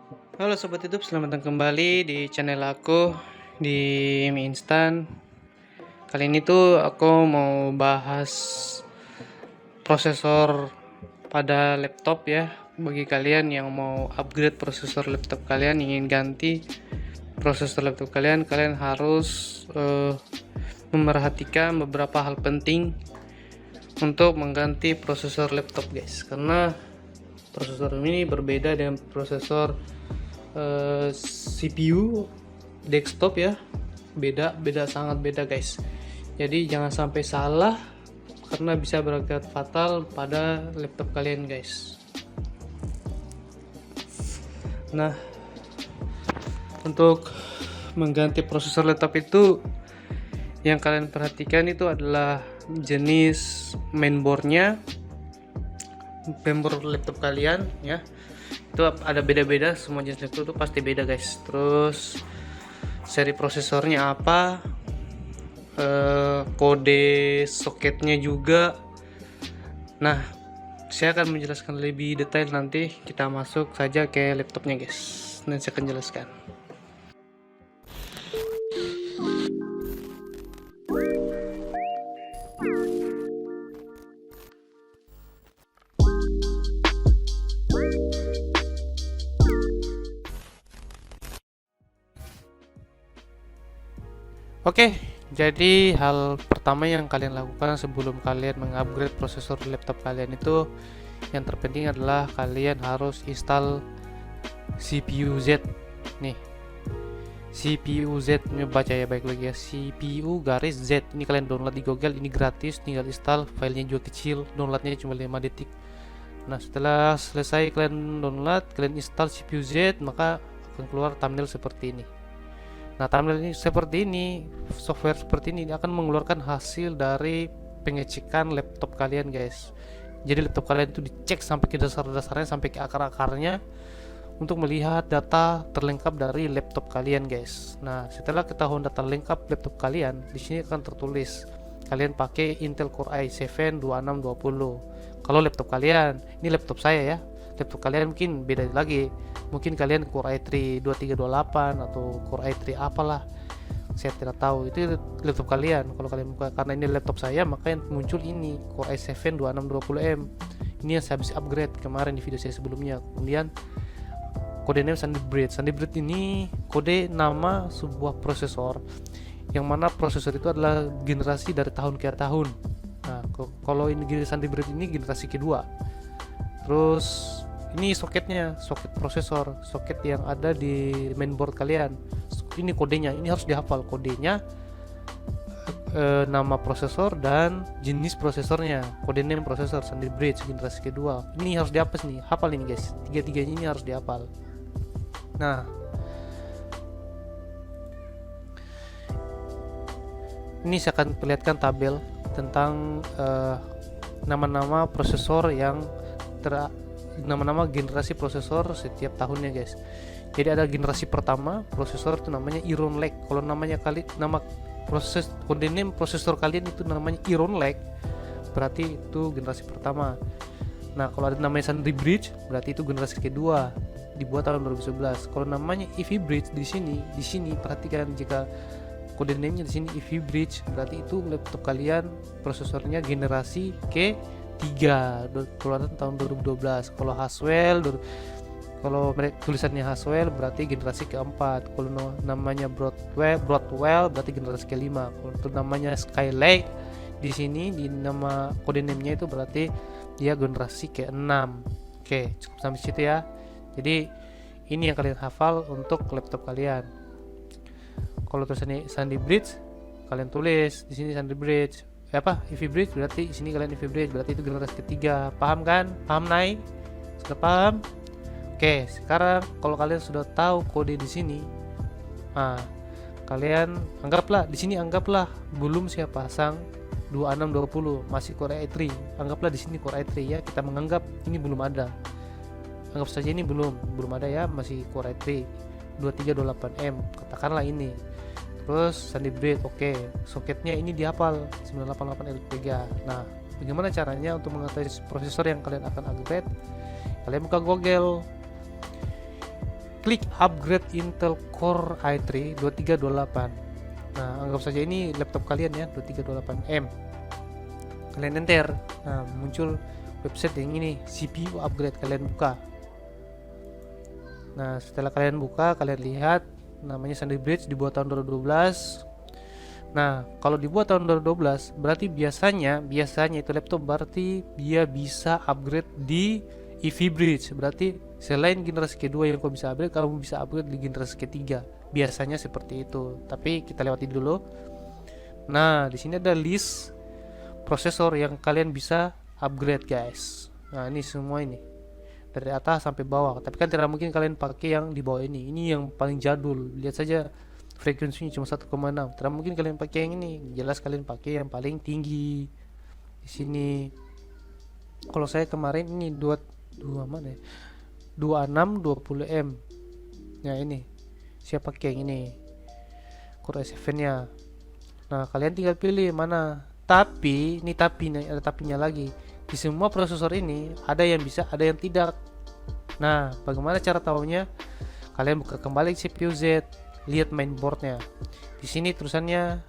Halo Sobat YouTube, selamat datang kembali di channel aku di Mie Instan. Kali ini tuh aku mau bahas prosesor pada laptop ya. Bagi kalian yang mau upgrade prosesor laptop kalian, ingin ganti prosesor laptop kalian, kalian harus memerhatikan beberapa hal penting untuk mengganti prosesor laptop guys. Karena prosesor ini berbeda dengan prosesor CPU desktop ya, beda sangat beda guys. Jadi jangan sampai salah karena bisa berakibat fatal pada laptop kalian guys. Nah, untuk mengganti prosesor laptop itu yang kalian perhatikan itu adalah jenis mainboardnya, mainboard laptop kalian ya. Itu ada beda-beda, semua jenis laptop itu pasti beda guys. Terus seri prosesornya apa, kode soketnya juga. Nah, saya akan menjelaskan lebih detail nanti. Kita masuk saja ke laptopnya guys, nanti saya akan jelaskan. Oke, jadi hal pertama yang kalian lakukan sebelum kalian mengupgrade prosesor laptop kalian itu, yang terpenting adalah kalian harus install CPU Z. Nih, CPU Z, ini baca ya baik lagi ya, CPU garis Z. Ini kalian download di Google, ini gratis, tinggal install, filenya juga kecil, downloadnya cuma 5 detik. Nah, setelah selesai kalian download, kalian install CPU Z, maka akan keluar thumbnail seperti ini. Nah, thumbnail ini seperti ini, software seperti ini akan mengeluarkan hasil dari pengecekan laptop kalian, guys. Jadi laptop kalian itu dicek sampai ke dasar-dasarnya, sampai ke akar-akarnya untuk melihat data terlengkap dari laptop kalian, guys. Nah, setelah ketahuan data lengkap laptop kalian, di sini akan tertulis kalian pakai Intel Core i7 2620. Kalau laptop kalian, ini laptop saya ya. Laptop kalian mungkin beda lagi, mungkin kalian Core i3 2328 atau Core i3 apalah, saya tidak tahu itu laptop kalian. Kalau kalian buka, karena ini laptop saya, maka yang muncul ini Core i7 2620M. Ini yang saya habis upgrade kemarin di video saya sebelumnya. Kemudian kode name Thunderbird. Thunderbird ini kode nama sebuah prosesor, yang mana prosesor itu adalah generasi dari tahun ke tahun. Nah, kalau ini Thunderbird ini generasi kedua. Terus ini soketnya, soket prosesor, soket yang ada di mainboard kalian. Ini kodenya, ini harus dihafal kodenya, nama prosesor dan jenis prosesornya, kode name prosesor Thunderbird generasi kedua. Ini harus dihafal nih, hafal ini guys, tiga-tiganya ini harus dihafal. Nah, ini saya akan perlihatkan tabel tentang nama-nama prosesor yang nama-nama generasi prosesor setiap tahunnya guys. Jadi ada generasi pertama prosesor itu namanya Iron Lake. Kalau namanya nama proses kode name prosesor kalian itu namanya Iron Lake, berarti itu generasi pertama. Nah, kalau ada namanya Sandy Bridge, berarti itu generasi kedua, dibuat tahun 2011. Kalau namanya Ivy Bridge di sini perhatikan, jika kode name-nya di sini Ivy Bridge, berarti itu laptop kalian prosesornya generasi ke 3, keluaran tahun 2012. Kalau Haswell, kalau tulisannya Haswell berarti generasi keempat. Kalau namanya Broadwell berarti generasi kelima. Kalau namanya Skylake di sini di nama kode name-nya itu berarti dia generasi ke-6. Oke, cukup sampai situ ya. Jadi ini yang kalian hafal untuk laptop kalian. Kalau tulisannya Sandy Bridge, kalian tulis di sini Sandy Bridge. Ivy Bridge berarti sini kalian Ivy Bridge, berarti itu generasi ketiga. Paham kan? Paham Nai? Sudah paham? Oke, sekarang kalau kalian sudah tahu kode di sini, nah kalian anggaplah di sini, anggaplah belum saya pasang 2620, masih Core i3. Anggaplah di sini Core i3 ya, kita menganggap ini belum ada. Anggap saja ini belum ada ya, masih Core i3 2328M, katakanlah ini. Terus Thunderbird, oke, soketnya ini dihafal 988L3. Nah, bagaimana caranya untuk mengetahui prosesor yang kalian akan upgrade? Kalian buka Google. klik upgrade Intel Core i3 2328. Nah, anggap saja ini laptop kalian ya, 2328M. Kalian enter. Nah, muncul website yang ini, CPU upgrade. Kalian buka. Nah, setelah kalian buka, kalian lihat namanya Sandy Bridge, dibuat tahun 2012. Nah, kalau dibuat tahun 2012, berarti biasanya itu laptop berarti dia bisa upgrade di Ivy Bridge. Berarti selain generasi kedua yang kau bisa upgrade, kamu bisa upgrade di generasi ketiga. Biasanya seperti itu. Tapi kita lewati dulu. Nah, di sini ada list prosesor yang kalian bisa upgrade, guys. Nah, ini semua ini dari atas sampai bawah. Tapi kan tidak mungkin kalian pakai yang di bawah ini. Ini yang paling jadul. Lihat saja frekuensinya cuma 1,6. Tidak mungkin kalian pakai yang ini. Jelas kalian pakai yang paling tinggi. Di sini. Kalau saya kemarin ini 2 mana ya? 2620M. Nah, ini. Saya pakai yang ini. Core i7-nya. Nah, kalian tinggal pilih mana. Tapi, ini ada tapinya lagi. Di semua prosesor ini ada yang bisa, ada yang tidak. Nah, bagaimana cara tahunya? Kalian buka kembali CPU Z, lihat mainboardnya. Di sini tulisannya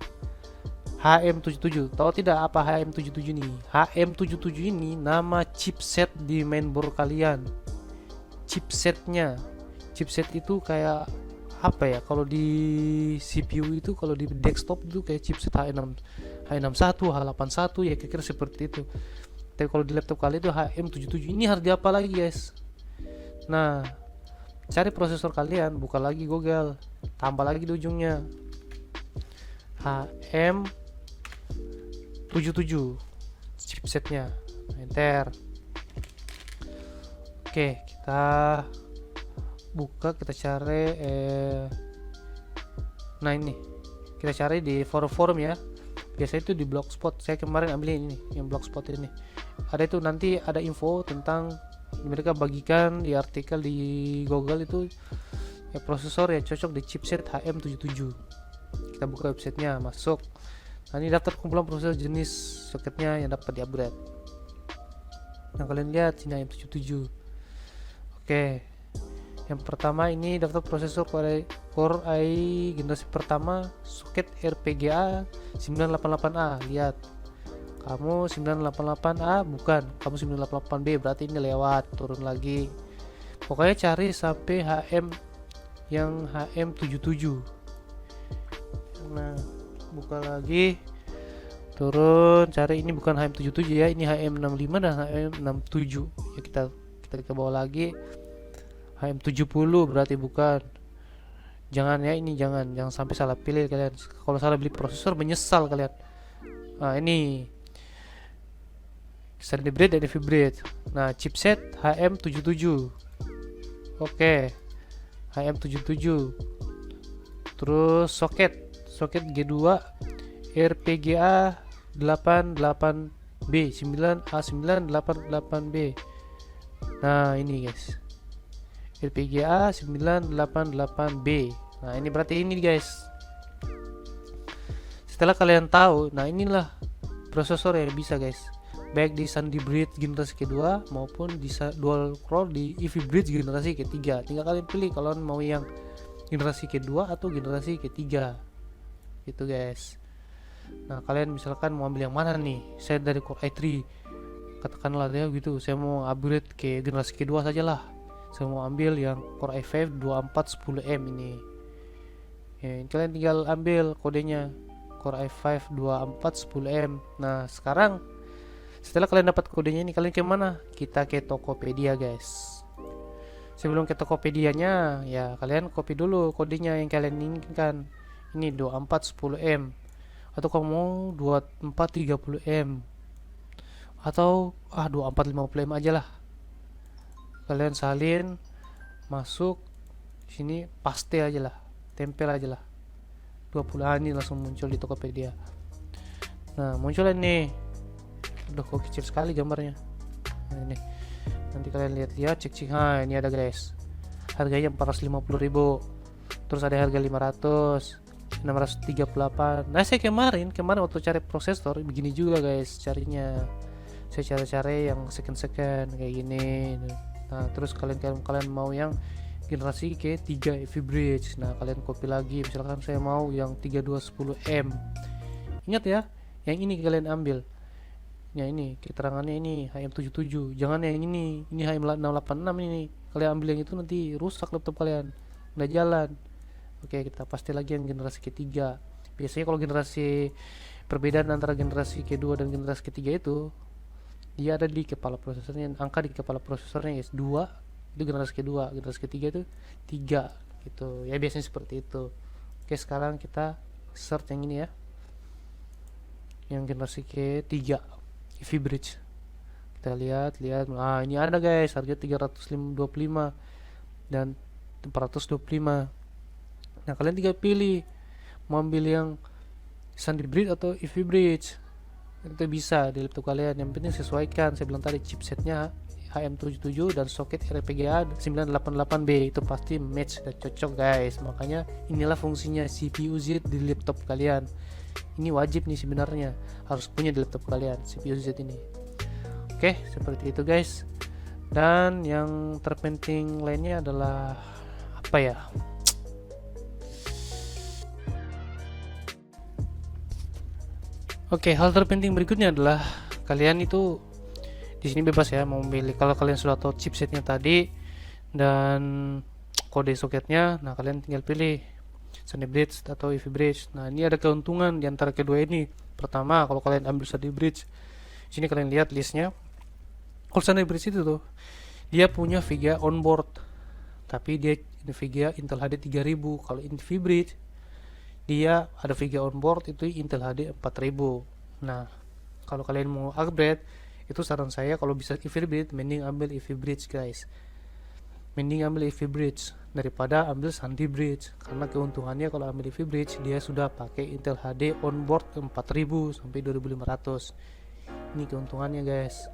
HM77. Tahu tidak apa HM77 ini? HM77 ini nama chipset di mainboard kalian. Chipsetnya. Chipset itu kayak apa ya? Kalau di CPU itu, kalau di desktop itu kayak chipset H61, H81 ya, kira-kira seperti itu. Tapi kalau di laptop kalian itu HM77. Ini harga apa lagi, guys? Nah, cari prosesor kalian, buka lagi Google, tambah lagi di ujungnya HM77 chipsetnya, enter. Oke, kita buka, kita cari nah ini kita cari di forum-forum ya. Biasa itu di Blogspot. Saya kemarin ambil ini, yang Blogspot ini. Ada itu, nanti ada info tentang mereka bagikan di artikel di Google itu ya, prosesor yang cocok di chipset HM77. Kita buka websitenya, masuk. Nah, ini daftar kumpulan prosesor jenis soketnya yang dapat di-upgrade. Nah, kalian lihat sini HM77. Oke. Yang pertama ini daftar prosesor Core i generasi pertama, soket RPGA 988A. Lihat. Kamu 988A bukan, kamu 988B, berarti ini lewat, turun lagi. Pokoknya cari sampai yang HM77. Nah, buka lagi, turun, cari ini bukan HM77 ya, ini HM65 dan HM67. Ya, kita ke bawah lagi. HM70 berarti bukan. Jangan ya, ini jangan sampai salah pilih kalian. Kalau salah beli prosesor menyesal kalian. Nah, ini Sandy Bridge dan Ivy Bridge. Nah, chipset HM77. Oke. HM77. Terus soket G2 RPGA 88B 9A988B. Nah, ini guys, RPGA 988B. Nah, ini berarti ini guys. Setelah kalian tahu, nah inilah prosesor yang bisa guys, baik di Sandy Bridge generasi kedua maupun di dual core di Ivy Bridge generasi ketiga. Tinggal kalian pilih kalau mau yang generasi kedua atau generasi ketiga gitu guys. Nah, kalian misalkan mau ambil yang mana nih? Saya dari Core i3, katakanlah ya gitu, saya mau upgrade ke generasi kedua saja lah. Saya mau ambil yang Core i5 2410M ini ya, kalian tinggal ambil kodenya Core i5 2410M. Nah, sekarang setelah kalian dapat kodenya ini, kalian ke mana? Kita ke Tokopedia guys. Sebelum ke Tokopedianya ya, kalian copy dulu kodenya yang kalian inginkan. Ini 2410M atau kamu 2430M atau 2450M aja lah. Kalian salin, masuk sini, paste aja lah, tempel aja lah. 20 ini langsung muncul di Tokopedia. Nah, muncul ini. Udah kok kecil sekali gambarnya. Nah, ini. Nanti kalian lihat-lihat, cek-cek. Ha, ini ada guys. Harganya 450.000. Terus ada harga 500, 638. Nah, saya kemarin waktu cari prosesor begini juga guys carinya. Saya cari-cari yang second kayak gini. Nah, terus kalian mau yang generasi ke-3 EV Bridge. Nah, kalian copy lagi, misalkan saya mau yang 3210M. Ingat ya, yang ini kalian ambil. Ya ini keterangannya ini HM77, jangan yang ini HM686 ini. Kalian ambil yang itu nanti rusak laptop kalian, nggak jalan. Oke, kita pasti lagi yang generasi ketiga. Biasanya kalau generasi, perbedaan antara generasi kedua dan generasi ketiga itu dia ada di kepala prosesornya, angka di kepala prosesornya guys. 2 itu generasi kedua, generasi ketiga itu 3 gitu ya, biasanya seperti itu. Oke, sekarang kita search yang ini ya, yang generasi ketiga EV Bridge. Kita lihat, nah ini ada guys, harga 325 dan 425. Nah, kalian tinggal pilih mau ambil yang Sandy Bridge atau EV Bridge. Itu bisa di laptop kalian, yang penting sesuaikan. Saya bilang tadi chipsetnya HM77 dan soket RPGA 988B itu pasti match dan cocok guys. Makanya inilah fungsinya CPU Z di laptop kalian. Ini wajib nih sebenarnya, harus punya di laptop kalian CPU Z ini. Oke, seperti itu guys. Dan yang terpenting lainnya adalah apa ya? Oke, hal terpenting berikutnya adalah kalian itu di sini bebas ya mau memilih. Kalau kalian sudah tahu chipsetnya tadi dan kode soketnya, nah kalian tinggal pilih Sandy Bridge atau EV Bridge. Nah, ini ada keuntungan di antara kedua ini. Pertama, kalau kalian ambil Sandy Bridge, sini kalian lihat listnya. Kalau Sandy Bridge itu tuh dia punya VGA onboard, tapi dia VGA Intel HD 3000. Kalau EV Bridge dia ada VGA onboard itu Intel HD 4000. Nah, kalau kalian mau upgrade, itu saran saya kalau bisa EV Bridge, mending ambil EV Bridge guys. Mending ambil EV Bridge daripada ambil Sandy Bridge, karena keuntungannya kalau ambil EV Bridge dia sudah pakai Intel HD onboard 4000 sampai 2500. Ini keuntungannya guys.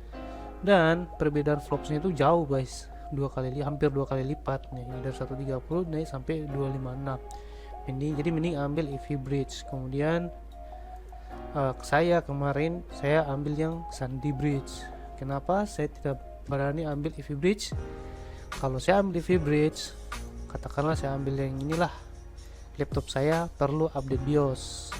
Dan perbedaan flopsnya itu jauh guys, hampir dua kali lipat nih, dari 130 naik sampai 256. Jadi mending ambil EV Bridge. Kemudian saya kemarin saya ambil yang Sandy Bridge. Kenapa saya tidak berani ambil EV Bridge? Kalau saya ambil EV Bridge, katakanlah saya ambil yang inilah, laptop saya perlu update BIOS.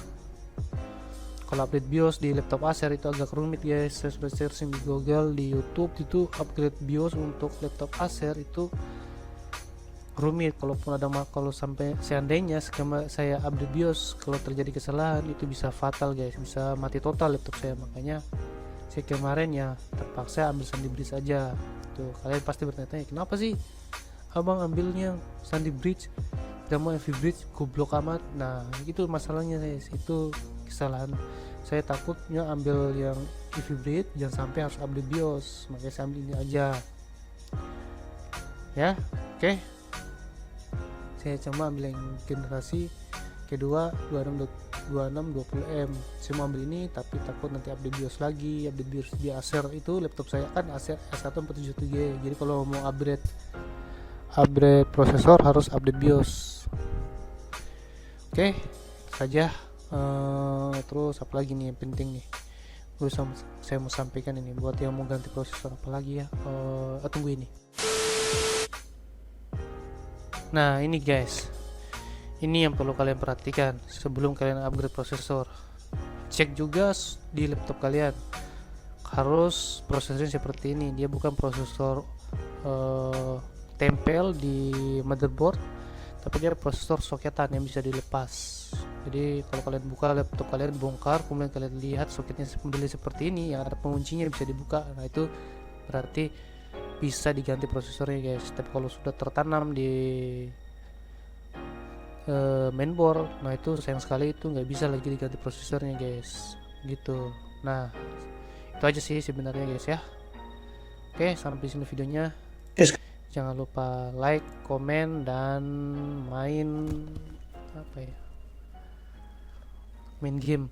Kalau update BIOS di laptop Acer itu agak rumit guys. Saya sudah searching di Google, di YouTube, itu upgrade BIOS untuk laptop Acer itu rumit. Kalau sampai seandainya saya update BIOS, kalau terjadi kesalahan itu bisa fatal guys, bisa mati total laptop saya. Makanya saya kemarin ya terpaksa ambil Sandy Bridge aja. Tuh, kalian pasti bertanya, kenapa sih abang ambilnya Sandy Bridge, gak mau EV Bridge, goblok amat. Nah, itu masalahnya guys, itu kesalahan saya. Takutnya ambil yang EV Bridge jangan sampai harus update BIOS, makanya saya ambil ini aja ya. Oke, saya cuma ambil yang generasi kedua 2620M. Saya mau ambil ini tapi takut nanti update BIOS lagi. Update BIOS di Acer itu, laptop saya kan Acer S1477G, jadi kalau mau upgrade prosesor harus update BIOS. Oke, saja. Terus apa lagi nih yang penting nih, saya mau sampaikan ini buat yang mau ganti prosesor apa lagi ya. Tunggu ini. Nah, ini guys, ini yang perlu kalian perhatikan sebelum kalian upgrade prosesor. Cek juga di laptop kalian, harus prosesornya seperti ini. Dia bukan prosesor tempel di motherboard, tapi dia prosesor soketan yang bisa dilepas. Jadi kalau kalian buka laptop kalian, bongkar, kemudian kalian lihat soketnya modelnya seperti ini, yang ada penguncinya bisa dibuka, nah itu berarti bisa diganti prosesornya guys. Tapi kalau sudah tertanam di mainboard, nah itu sayang sekali, itu nggak bisa lagi diganti prosesornya guys gitu. Nah, itu aja sih sebenarnya guys ya. Oke, sampai sini videonya. Jangan lupa like, komen, dan main game